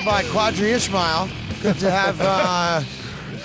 stopped by Quadri Ishmael. Good to have.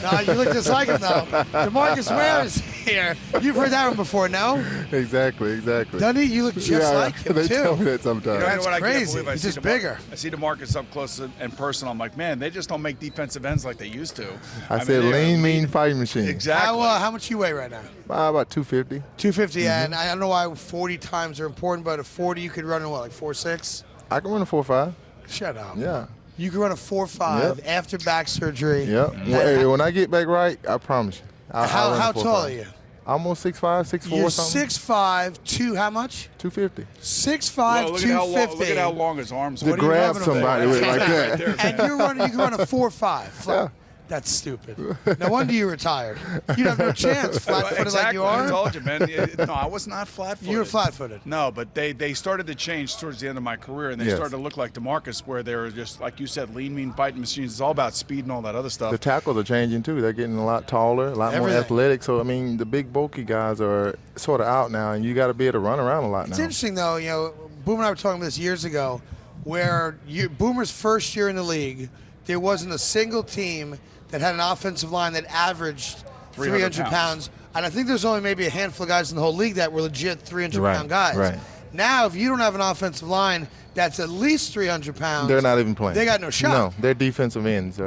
No, you look just like him though. DeMarcus Ware is here. You've heard that one before, no? Exactly. Doesn't he? You look just like him they too. tell me that sometimes. That's what I can't crazy. believe, He's just bigger. I see DeMarcus up close and personal. I'm like, man, they just don't make defensive ends like they used to. I said lean, mean fighting machine. Exactly. How much you weigh right now? About 250. 250, and I don't know why 40 times are important, but at 40 you could run in what, like 4.6? I can run a 4.5. Shut up. Yeah. You can run a 4.5 after back surgery. Yep. Well, when I get back right, I promise you. I'll run a How 4.5. tall are you? Almost 6'5", 6'4", You're something. 6'5", 2, how much? 250. 6'5", Well, look 250. look at how long his arms To are. grab somebody with like Right that. there. And you can run a 4.5. Yeah. That's stupid. No wonder you retired. You'd have no chance, flat-footed Exactly. like you I are. told you, man. No, I was not flat-footed. You were flat-footed. No, but they started to change towards the end of my career, and they Yes. started to look like DeMarcus, where they were just, like you said, lean, mean fighting machines. It's all about speed and all that other stuff. The tackles are changing too. They're getting a lot taller, a lot more Everything. athletic. So I mean, the big bulky guys are sort of out now, and you got to be able to run around a lot It's now. interesting, though. You know, Boom and I were talking about this years ago, where Boomer's first year in the league, there wasn't a single team that had an offensive line that averaged 300 pounds. And I think there's only maybe a handful of guys in the whole league that were legit 300-pound guys. Right. Now, if you don't have an offensive line that's at least 300 pounds, They're not even playing. They got no shot. No, they're defensive ends,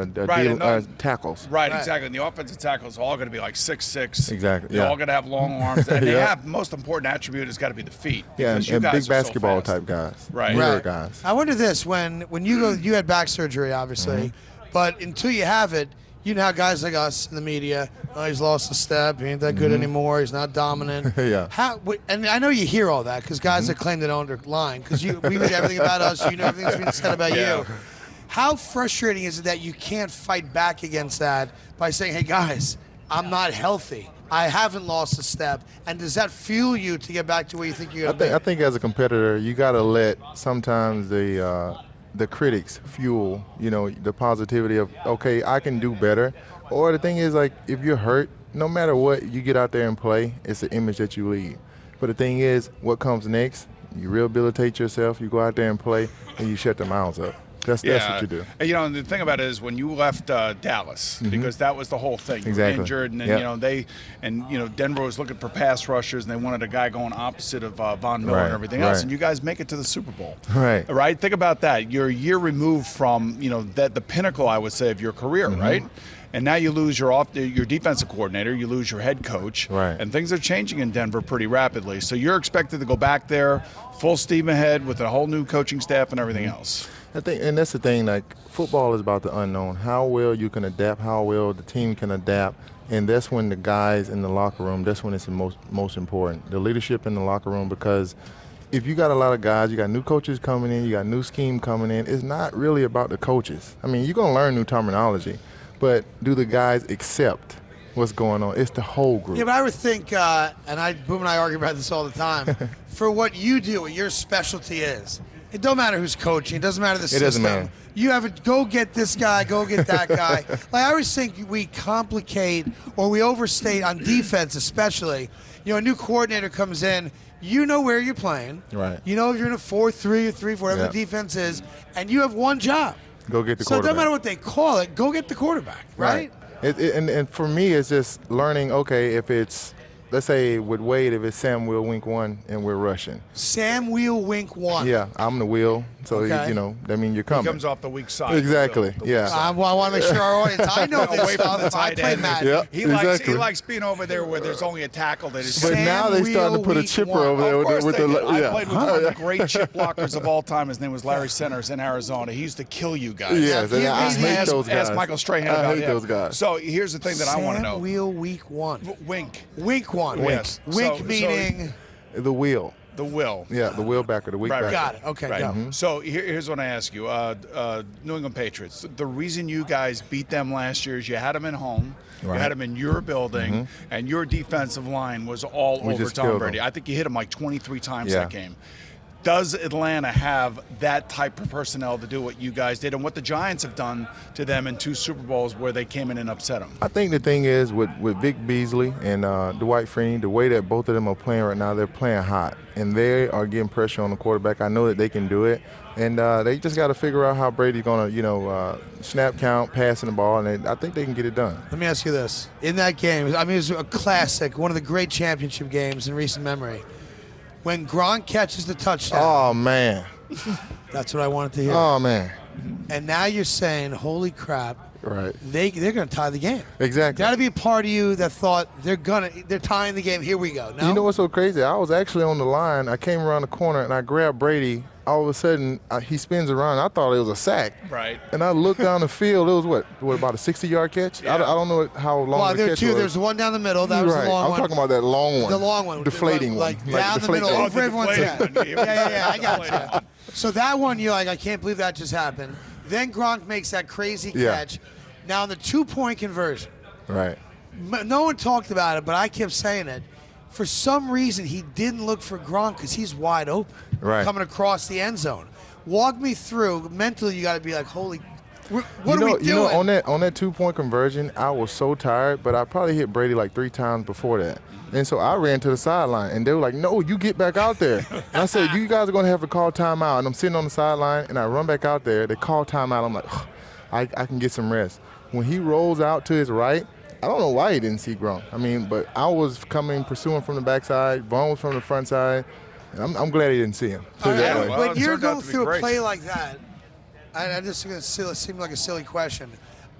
tackles. Right, exactly. And the offensive tackles are all going to be like 6'6". Exactly, They're yeah. all going to have long arms. And they Yeah. have most important attribute has got to be the feet. Yeah, because you and guys big are so basketball fast. type guys. Right. Bigger guys. I wonder this, when you had back surgery, obviously, but until you have it, you know how guys like us in the media, oh, he's lost a step, he ain't that good anymore, he's not dominant. Yeah. And I know you hear all that because guys that claim they don't are lying because we read everything about us, you know everything that's being said about you. How frustrating is it that you can't fight back against that by saying, hey guys, I'm not healthy, I haven't lost a step, and does that fuel you to get back to where you think you're going to be? I think as a competitor, you got to let sometimes the critics fuel, the positivity of, okay, I can do better. Or the thing is, like, if you're hurt, no matter what, you get out there and play, it's the image that you leave. But the thing is, what comes next, you rehabilitate yourself, you go out there and play, and you shut the mouths up. That's what you do. And the thing about it is when you left Dallas, because that was the whole thing. You were Exactly. injured, and then Denver was looking for pass rushers, and they wanted a guy going opposite of Von Miller and everything else. Right. And you guys make it to the Super Bowl. Right. Right. Think about that. You're a year removed from the pinnacle, I would say, of your career. Right. And now you lose your defensive coordinator, you lose your head coach, Right. and things are changing in Denver pretty rapidly. So you're expected to go back there full steam ahead with a whole new coaching staff and everything else. I think, and that's the thing, like, football is about the unknown, how well you can adapt, how well the team can adapt, and that's when the guys in the locker room, that's when it's the most important, the leadership in the locker room, because if you got a lot of guys, you got new coaches coming in, you got new scheme coming in, it's not really about the coaches. I mean, you're going to learn new terminology, but do the guys accept what's going on? It's the whole group. Yeah, but I would think, Boom and I argue about this all the time, for what you do, what your specialty is, it don't matter who's coaching. It doesn't matter the system. doesn't matter. You have to go get this guy, go get that guy. Like, I always think we complicate or we overstate on defense, especially. A new coordinator comes in. You know where you're playing. Right. You know if you're in a 4-3 or 3-4, whatever the defense is, and you have one job. Go get the So it quarterback. doesn't matter what they call it. Go get the quarterback, right? And for me, it's just learning, okay, if it's, let's say with Wade, if it's Sam Wheel Wink 1 and we're rushing. Sam Wheel Wink 1. Yeah, I'm the wheel, so Okay. that means you're coming. He comes off the weak side. Exactly, The yeah. weak side. I want to make sure our audience, I know this Away from the stuff. I tight play end. Madden. Yeah. He Exactly. likes being over there where there's only a tackle that is. But Sam now they starting to Wheel put a Week chipper 1. over there Of course with they the did. I yeah. played with one of the great chip blockers of all time. His name was Larry Centers in Arizona. He used to kill you guys. Yes, and I hate Ask- those guys. Ask Michael Strahan I about hate him. those guys. So here's the thing that I want to Sam know. Wheel Week 1. Wink. Wink 1. Yes. Wink So- meaning. The wheel. The will. Yeah, the wheel backer, the weak Right, backer. Got it. Okay, Right. go. So here's what I ask you. New England Patriots, the reason you guys beat them last year is you had them at home, you Right. had them in your building, and your defensive line was all We over just Tom killed Brady. them. I think you hit him like 23 times Yeah. that game. Does Atlanta have that type of personnel to do what you guys did and what the Giants have done to them in 2 Super Bowls where they came in and upset them? I think the thing is with Vic Beasley and Dwight Freeney, the way that both of them are playing right now, they're playing hot. And they are getting pressure on the quarterback. I know that they can do it. And they just got to figure out how Brady's going to, snap count, passing the ball, and I think they can get it done. Let me ask you this. In that game, I mean, it was a classic, one of the great championship games in recent memory. When Gronk catches the touchdown. Oh, man. That's what I wanted to hear. Oh, man. And now you're saying, holy crap. Right. They're going to tie the game. Exactly. Got to be a part of you that thought they're tying the game. Here we go. No? You know what's so crazy? I was actually on the line. I came around the corner and I grabbed Brady. All of a sudden, he spins around. I thought it was a sack. Right. And I looked down the field. It was what about a 60-yard catch? Yeah. I don't know how long Well, the there are catch two. was. There's one down the middle. That was right. the long I'm one. talking about that long one. The long one. Deflating like one. down the middle, Oh, over the everyone's deflating head. one. Yeah, I got you. So that one, you're like, I can't believe that just happened. Then Gronk makes that crazy catch. Now, in the 2-point conversion, Right. no one talked about it, but I kept saying it. For some reason, he didn't look for Gronk because he's wide open, coming across the end zone. Walk me through. Mentally, you got to be like, holy, what are we doing? You know, on that 2-point conversion, I was so tired, but I probably hit Brady like 3 times before that. And so I ran to the sideline, and they were like, no, you get back out there. And I said, you guys are going to have to call timeout. And I'm sitting on the sideline, and I run back out there. They call timeout. I'm like, I can get some rest. When he rolls out to his right, I don't know why he didn't see Gronk. I mean, but I was pursuing from the backside. Vaughn was from the front side. And I'm glad he didn't see him. Well, when it you're turned out going to be through a great. play like that, I just going to seem like a silly question.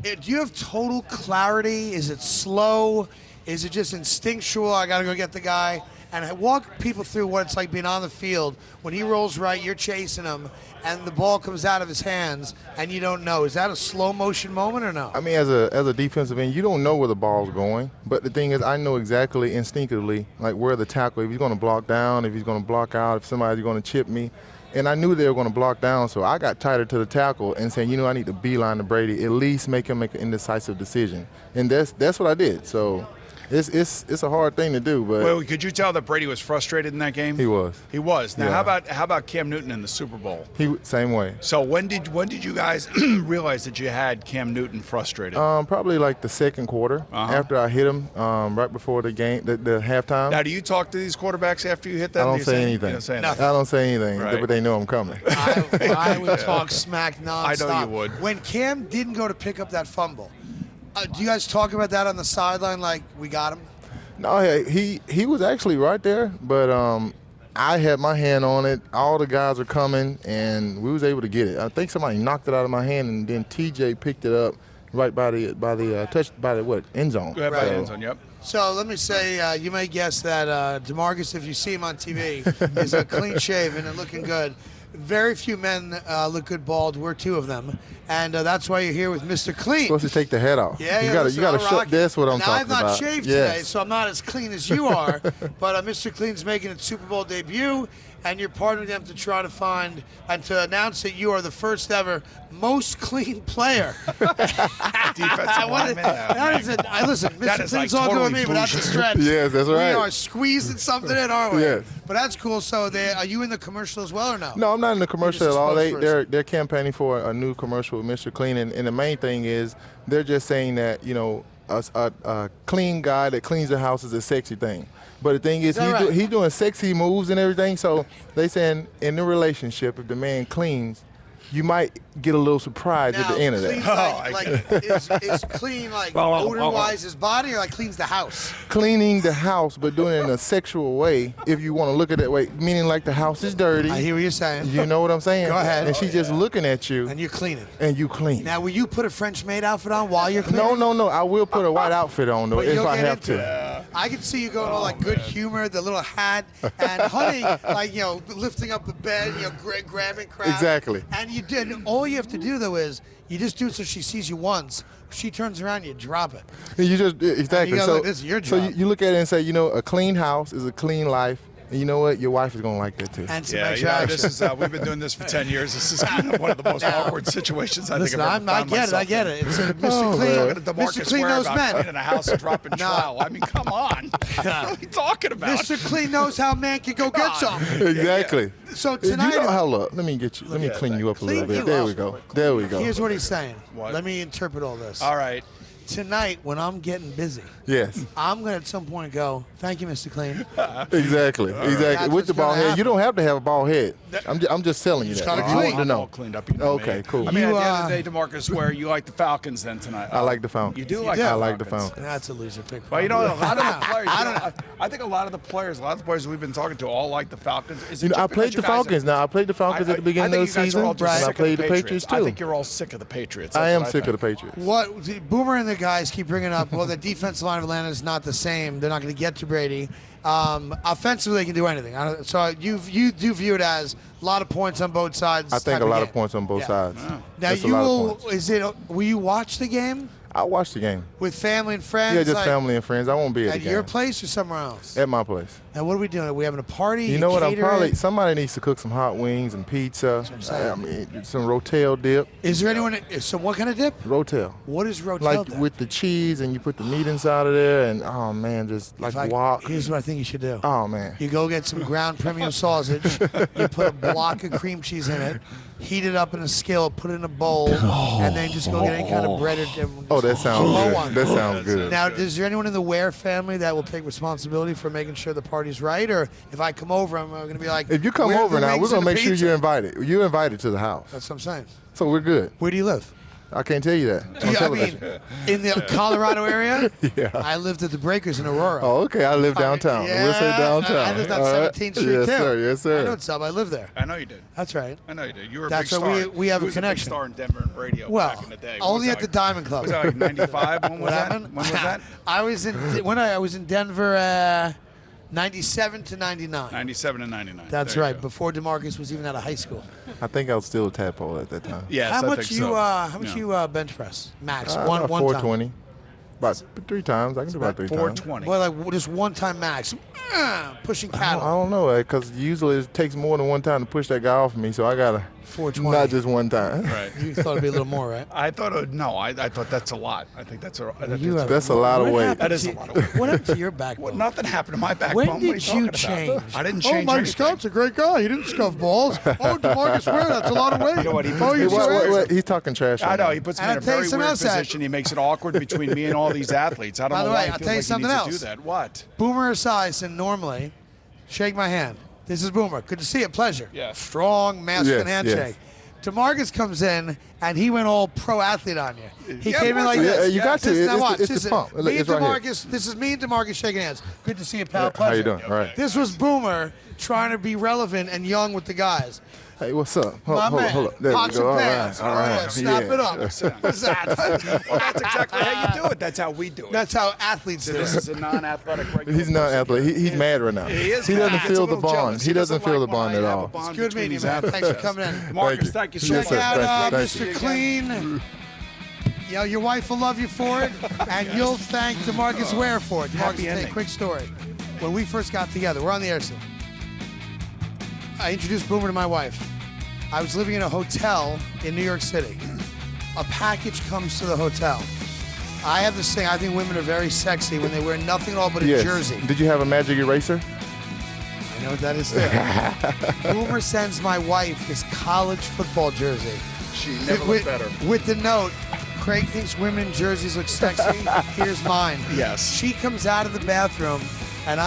Do you have total clarity? Is it slow? Is it just instinctual? I got to go get the guy. And walk people through what it's like being on the field. When he rolls right, you're chasing him, and the ball comes out of his hands, and you don't know. Is that a slow motion moment or no? I mean, as a defensive end, you don't know where the ball's going. But the thing is, I know exactly instinctively, like where the tackle, if he's going to block down, if he's going to block out, if somebody's going to chip me. And I knew they were going to block down, so I got tighter to the tackle and saying, I need to beeline to Brady, at least make him make an indecisive decision. And that's what I did. So it's a hard thing to do, but Well, could you tell that Brady was frustrated in that game? he was. He was. Now, Yeah. how about Cam Newton in the Super Bowl? Same way. So when did you guys realize that you had Cam Newton frustrated? Probably like the second quarter after I hit him right before the game, the halftime. Now, do you talk to these quarteurs after you hit them? I Do don't you say anything. You don't say I anything. don't say anything, Right. but they know I'm coming. I would talk smack nonstop. I know you would. When Cam didn't go to pick up that fumble, do you guys talk about that on the sideline like, we got him? No, he was actually right there, but I had my hand on it. All the guys are coming, and we was able to get it. I think somebody knocked it out of my hand, and then TJ picked it up right by the end zone. Go ahead by the end zone, yep. So let me say, you may guess that DeMarcus, if you see him on TV, is clean shaven and looking good. Very few men look good bald. We're 2 of them, and that's why you're here with Mr. Clean. Supposed to take the head off. Yeah, you gotta listen, show. That's what I'm now, talking I've not about. shaved Yes. today, so I'm not as clean as you are. But Mr. Clean's making its Super Bowl debut, and you're partnering them to try to find and to announce that you are the first ever most clean player. Defensive lineman. Listen, That Mr. is Clean's like all good with totally me, but that's a bougie. stretch. Yes, that's right. We are squeezing something in, aren't we? Yes. But that's cool. So are you in the commercial as well or no? No, I'm not in the commercial You're at all. just a spokesperson. They're campaigning for a new commercial with Mr. Clean, and the main thing is they're just saying that a clean guy that cleans the house is a sexy thing. But the thing is, he's doing sexy moves and everything. So they saying in the relationship, if the man cleans, you might get a little surprise at the end of that. Is clean like odor-wise his body, or like cleans the house? Cleaning the house, but doing it in a sexual way, if you want to look at it that way, meaning like the house is dirty. I hear what you're saying. You know what I'm saying? Go ahead. And she's just looking at you, And you're cleaning. and you clean. Now, will you put a French maid outfit on while you're cleaning? No. I will put a white outfit on, though, But if you'll I get have into to. it. I can see you going all like good humor, the little hat, and honey, like, lifting up the bed, grabbing crap. Exactly. And you did. All you have to do, though, is you just do it so she sees you once. She turns around, you drop it. And you just exactly. You gotta So, look, this is your so job. you look at it and say, a clean house is a clean life, And you know what? Your wife is gonna like that too. And some Yeah, extra this action. is we've been doing this for 10 years. This is kind of one of the most awkward situations I think Listen, I've ever I found get it. myself I get in. it. It's a Mr. Oh, Clean. man. Talking to Mr. DeMarcus Clean Ware knows about men. cleaning a house and dropping trowel. I mean, come on. What are you talking about? Mr. Clean knows how a man can go get some. Exactly. So You tonight, know, hold up. Let me get you. Let me clean you up a little Clean bit. you There up. we go. There we go. here's what he's saying. What? Let me interpret all this. All right. Tonight, when I'm getting busy, Yes. I'm going to at some point go, thank you, Mr. Clean. Exactly. That's Exactly. With what's the bald gonna head, you don't have to have a bald head. I'm just telling you just that. gotta You clean. want to I'm all know. cleaned up. You know Okay, me. cool. I mean, You, at the end of the day, DeMarcus Ware, you like the Falcons then tonight. I like the Falcons. You do You like do. the I like the Falcons. Falcons. That's a loser pick. Well, you know, a lot of the players. I I think a lot of the players we've been talking to all like the Falcons. Is it You know, just I because played you the guys are- Falcons. Now I played the Falcons at the beginning of the season, I and think you guys are all just I sick played of the Patriots I too. think you're all sick of the Patriots. I That's am what sick of the think. Patriots. What Boomer and the guys keep bringing up, well, the defensive line of Atlanta is not the same. They're not going to get to Brady. Offensively, they can do anything. So you do view it as a lot of points on both sides. I think type a lot game. of points on both Yeah. sides. Now That's you a lot will. of points. Will you watch the game I watched the game. with family and friends? Yeah, just like, family and friends. I won't be at the at game. your place or somewhere else? At my place. And what are we doing? Are we having a party? You know what? I'm catering? probably somebody needs to cook some hot wings and pizza. I mean, some Rotel dip. Is there anyone? So what kind of dip? Rotel. What is rotel Like dip? with the cheese and you put the meat inside of there and oh man, just like guac. Here's what I think you should do. Oh man. You go get some ground premium sausage. You put a block of cream cheese in it. Heat it up in a skillet. Put it in a bowl, and then just go get any kind of bread or dip. Oh, that sounds Low good. one. That sounds good. Now, is there anyone in the Ware family that will take responsibility for making sure the party's right? Or if I come over, I'm going to be like, If you come "Where are over the now, wings we're and gonna the make sure pizza?" you're invited. You're invited to the house, That's what I'm saying. so we're good. Where do you live? I can't tell you that on I mean, television. in the Colorado area? Yeah. I lived at the Breakers in Aurora. Oh, okay. I live downtown. Yeah, We'll say downtown. I lived on All right. 17th Street Yes, too. sir. Yes, I know sir. what's up. I live there. I know you did. That's right. I know you did. You were a That's big why star. we have You a was connection. big star in Denver and radio Well, back in the day. only at the Diamond Club. Was that like 95? When was What that? happened? When was that? I was in Denver 97 to 99. 97 and 99. That's There you right. go. Before DeMarcus was even out of high school. I think I was still a tadpole at that time. Yes, How I much think so. you bench press max? About one 420. time. About 3 times. I can do about 3 times. 420. Well, like just one time max. Pushing I cattle. don't know, because usually it takes more than one time to push that guy off of me, so I gotta 420. not just one time. Right. You thought it'd be a little more, right? I thought I thought that's a lot. I think that's a. You have- That's a lot of what weight. happened That is to- a lot of weight. What happened to your backbone? Well, nothing happened to my backbone. When What are did you talking about? change? I didn't change Mike anything. Scott's a great guy. He didn't scuff balls. Oh, DeMarcus Ware, that's a lot of weight. You know what, he puts oh, me you're in Wait, Sorry. wait, so wait. He's talking trash. I right know now. he puts me And in a I'll tell you very something weird else, Zach. position. He makes it awkward between me and all these athletes. I don't By know the why way, he I'll feels tell you like he something needs else. to do that. What? Boomer Esiason normally, shake my hand. This is Boomer. Good to see you. Pleasure. Yes. Strong, masculine Yes, handshake. DeMarcus comes in, and he went all pro athlete on you. He Yeah, came in of like course he this. is. You got to. This- now It's- watch. it's the This is pump. me and It's right here. DeMarcus. This is me and DeMarcus shaking hands. Good to see you, pal. How Pleasure. you doing? All right. This was Boomer trying to be relevant and young with the guys. Hey, what's up? Hold My man, up. There we pots go. and All pans. right. All right. Snap Yeah. it up. What's that? Well, that's exactly how you do it. That's how we do it. That's how athletes do This it. is a non-athletic regular. He's not athlete. He's mad right now. He is. He mad. doesn't He gets feel a the little bond. jealous. He doesn't feel the like when bond I at have a all. bond It's good between meeting you, these man. athletes. Thanks for coming in. Marcus, thank you so Yes, Check much. sir. out Thank you. Mr. Clean. You know, your wife will love you for it, and you'll thank DeMarcus Ware for it. DeMarcus, Happy tell you a ending. quick story. When we first got together, we're on the air soon. I introduced Boomer to my wife. I was living in a hotel in New York City. A package comes to the hotel. I have this thing. I think women are very sexy when they wear nothing at all but a Yes. jersey. Did you have a magic eraser? I know what that is too. Boomer sends my wife his college football jersey. She never looked better. With the note, Craig thinks women in jerseys look sexy. Here's mine. Yes. She comes out of the bathroom, and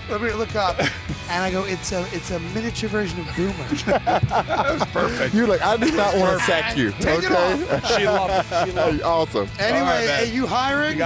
let me look up, and I go, it's a miniature version of Boomer. That was perfect. You're like, I do not want to sack you. Take it okay? off. She loved it. She loved it. Awesome. Anyway, All right, man. are you hiring? You got